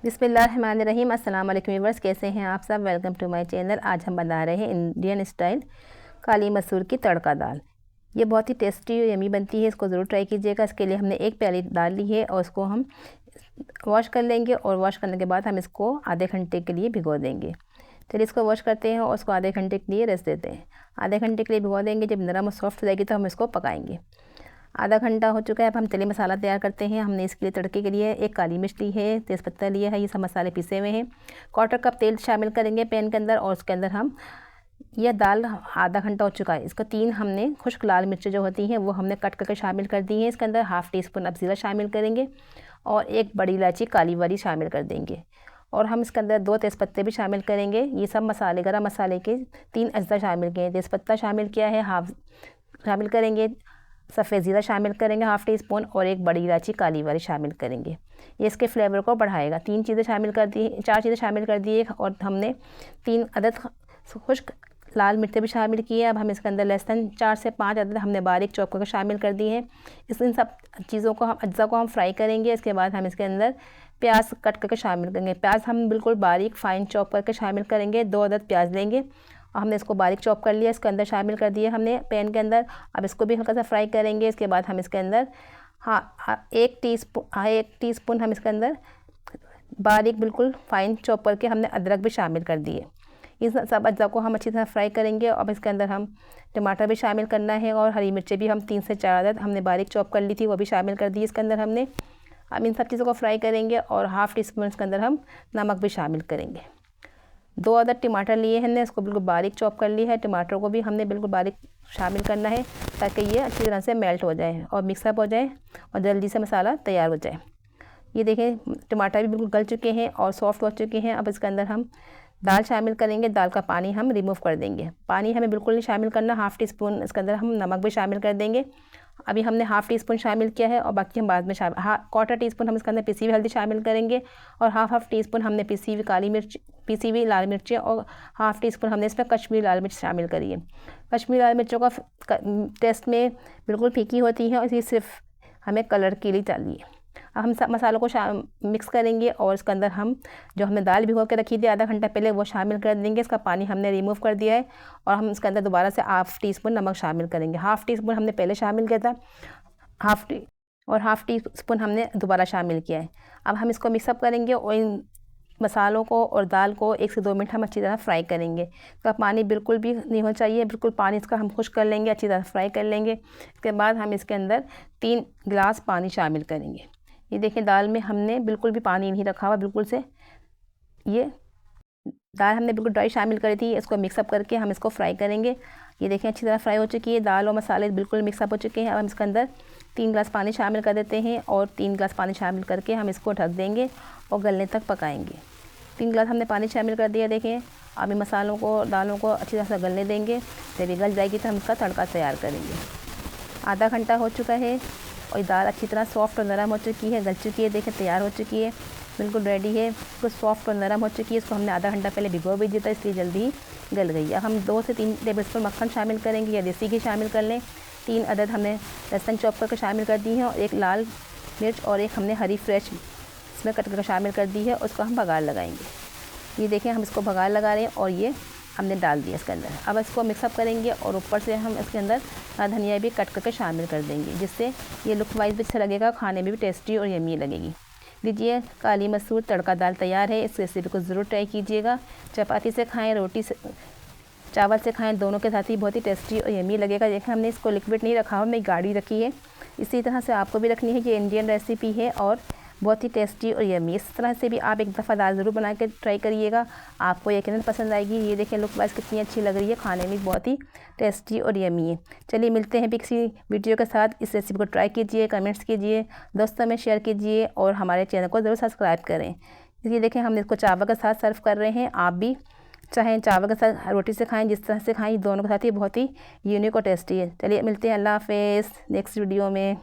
बिस्मिल्लाहिर्रहमानिर्रहीम। अस्सलाम वालेकुम व्यूअर्स, कैसे हैं आप सब। Welcome to my channel. आज हम बना रहे हैं इंडियन स्टाइल काली मसूर की तड़का दाल। ये बहुत ही टेस्टी और यमी बनती है, इसको ज़रूर ट्राई कीजिएगा। इसके लिए हमने एक प्याली दाल ली है और उसको हम वॉश कर लेंगे और वॉश करने के बाद हम इसको आधे घंटे के लिए भिगो देंगे। चलिए इसको वॉश करते हैं और उसको आधे घंटे के लिए रेस्ट देते हैं। आधे घंटे के लिए भिगो देंगे। जब नरम और सॉफ्ट हो जाएगी तो हम इसको पकाएंगे। आधा घंटा हो चुका है। अब हम तेली मसाला तैयार करते हैं। हमने इसके लिए तड़के के लिए एक काली मिर्च ली है, तेज़पत्ता लिया है, ये सब मसाले पिसे हुए हैं। 1/4 कप तेल शामिल करेंगे पैन के अंदर और उसके अंदर हम यह दाल आधा घंटा हो चुका है, इसको 3 हमने खुश्क लाल मिर्चें जो होती हैं वो हमने कट करके शामिल कर दी हैं। इसके अंदर ½ टीस्पून अब ज़ीरा शामिल करेंगे और एक बड़ी इलायची काली वाली शामिल कर देंगे और हम इसके अंदर 2 तेज़पत्ते भी शामिल करेंगे। ये सब मसाले गरम मसाले के 3 अज्जा शामिल किए हैं। तेज़पत्ता शामिल किया है, हाफ शामिल करेंगे। सफ़ेद ज़ीरा शामिल करेंगे ½ टीस्पून और एक बड़ी इलायची काली वाली शामिल करेंगे। ये इसके फ्लेवर को बढ़ाएगा। 3 चीज़ें शामिल कर दी, 4 चीज़ें शामिल कर दी और हमने 3 अदद खुश्क लाल मिर्चें भी शामिल की है। अब हम इसके अंदर लहसुन 4 से 5 अदद हमने बारीक चॉप करके शामिल कर दी है। इन सब चीज़ों को हम अज्जा को हम फ्राई करेंगे। इसके बाद हम इसके अंदर प्याज कट करके शामिल करेंगे। प्याज हम बिल्कुल बारीक फाइन चॉप करके शामिल करेंगे। 2 अदद प्याज लेंगे और हमने इसको बारीक चॉप कर लिया, इसके अंदर शामिल कर दिया हमने पैन के अंदर। अब इसको भी हल्का सा फ्राई करेंगे। इसके बाद हम इसके अंदर एक टीस्पून हम इसके अंदर बारीक बिल्कुल फाइन चॉप करके हमने अदरक भी शामिल कर दिए। इस सब अज्जा को हम अच्छी तरह फ्राई करेंगे। अब इसके अंदर हम टमाटर भी शामिल करना है और हरी मिर्चें भी हम 3 से 4 अदद हमने बारीक चॉप कर ली थी, वो भी शामिल कर दी इसके अंदर हमने। अब इन सब चीज़ों को फ्राई करेंगे और ½ टीस्पून इसके अंदर हम नमक भी शामिल करेंगे। 2 अदद टमाटर लिए हमने, इसको बिल्कुल बारीक चॉप कर लिया है। टमाटर को भी हमने बिल्कुल बारीक शामिल करना है ताकि ये अच्छी तरह से मेल्ट हो जाए और मिक्सअप हो जाए और जल्दी से मसाला तैयार हो जाए। ये देखें टमाटर भी बिल्कुल गल चुके हैं और सॉफ्ट हो चुके हैं। अब इसके अंदर हम दाल शामिल करेंगे। दाल का पानी हम रिमूव कर देंगे। पानी हमें बिल्कुल नहीं शामिल करना। ½ टीस्पून इसके अंदर हम नमक भी शामिल कर देंगे। अभी हमने ½ टीस्पून शामिल किया है और बाकी हम बाद में शामिल 1/4 टीस्पून हम इसके अंदर पिसी हुई हल्दी शामिल करेंगे और ½ टीस्पून हमने पिसी हुई लाल मिर्चें और ½ टीस्पून हमने इसमें कश्मीरी लाल मिर्च शामिल करी है। कश्मीरी लाल मिर्चों का टेस्ट में बिल्कुल फीकी होती है और इसी सिर्फ हमें कलर के लिए चाहिए। अब हम सब मसालों को मिक्स करेंगे और इसके अंदर हम जो हमने दाल भिगो के रखी थी आधा घंटा पहले वो शामिल कर देंगे। इसका पानी हमने रिमूव कर दिया है और हम इसके अंदर दोबारा से ½ टीस्पून नमक शामिल करेंगे। ½ टीस्पून हमने पहले शामिल किया था ½ टीस्पून हमने दोबारा शामिल किया है। अब हम इसको मिक्सअप करेंगे और इन मसालों को और दाल को 1 से 2 मिनट हम अच्छी तरह फ्राई करेंगे। इसका पानी बिल्कुल भी नहीं होना चाहिए, बिल्कुल पानी इसका हम खुश्क कर लेंगे, अच्छी तरह फ्राई कर लेंगे। इसके बाद हम इसके अंदर 3 गिलास पानी शामिल करेंगे। ये देखें दाल में हमने बिल्कुल भी पानी नहीं रखा हुआ, बिल्कुल से ये दाल हमने बिल्कुल ड्राई शामिल करी थी। इसको मिक्सअप करके हम इसको फ्राई करेंगे। ये देखें अच्छी तरह फ्राई हो चुकी है दाल और मसाले बिल्कुल मिक्सअप हो चुके हैं। अब हम इसके अंदर 3 गिलास पानी शामिल कर देते हैं और 3 गिलास पानी शामिल करके हम इसको ढक देंगे और गलने तक पकाएंगे। 3 गिलास हमने पानी शामिल कर दिया। देखें अब इन मसालों को दालों को अच्छी तरह से गलने देंगे। जब ये गल जाएगी तो हम इसका तड़का तैयार करेंगे। आधा घंटा हो चुका है और दाल अच्छी तरह सॉफ्ट और नरम हो चुकी है, गल चुकी है। देखें तैयार हो चुकी है, बिल्कुल रेडी है, बिल्कुल सॉफ्ट और नरम हो चुकी है। इसको हमने आधा घंटा पहले भिगो भी दिया था, इसलिए जल्दी ही गल गई। अब हम 2 से 3 टेबलस्पून मक्खन शामिल करेंगे या देसी घी शामिल कर लें। 3 अदद हमने लहसुन चॉप करके शामिल कर दी है और एक लाल मिर्च और एक हमने हरी फ्रेश इसमें कट करके शामिल कर दी है। उसको हम बघार लगाएंगे। ये देखें हम इसको बघार लगा रहे हैं और ये हमने डाल दिया इसके अंदर। अब इसको मिक्सअप करेंगे और ऊपर से हम इसके अंदर धनिया भी कट करके शामिल कर देंगे, जिससे ये लुक वाइज भी अच्छा लगेगा, खाने में भी टेस्टी और यमी लगेगी। लीजिए काली मसूर तड़का दाल तैयार है। इस रेसिपी को ज़रूर ट्राई कीजिएगा। चपाती से खाएं, रोटी से, चावल से खाएं, दोनों के साथ ही बहुत ही टेस्टी और यमी लगेगा। देखें हमने इसको लिक्विड नहीं रखा हुआ, मैं गाढ़ी रखी है। इसी तरह से आपको भी रखनी है। ये इंडियन रेसिपी है और बहुत ही टेस्टी और यमी। इस तरह से भी आप एक दफ़ा दाल ज़रूर बना के ट्राई करिएगा, आपको यकीनन पसंद आएगी। ये देखें लुक वाइज कितनी अच्छी लग रही है, खाने में बहुत ही टेस्टी और यमी है। चलिए मिलते हैं किसी वीडियो के साथ। इस रेसिपी को ट्राई कीजिए, कमेंट्स कीजिए, दोस्तों में शेयर कीजिए और हमारे चैनल को ज़रूर सब्सक्राइब करें। ये देखें हम इसको चावल के साथ सर्व कर रहे हैं। आप भी चाहें चावल के साथ, रोटी से खाएँ, जिस तरह से खाएँ, दोनों के साथ ही बहुत ही यूनिक और टेस्टी है। चलिए मिलते हैं। अल्लाह हाफ़िज़ नेक्स्ट वीडियो में।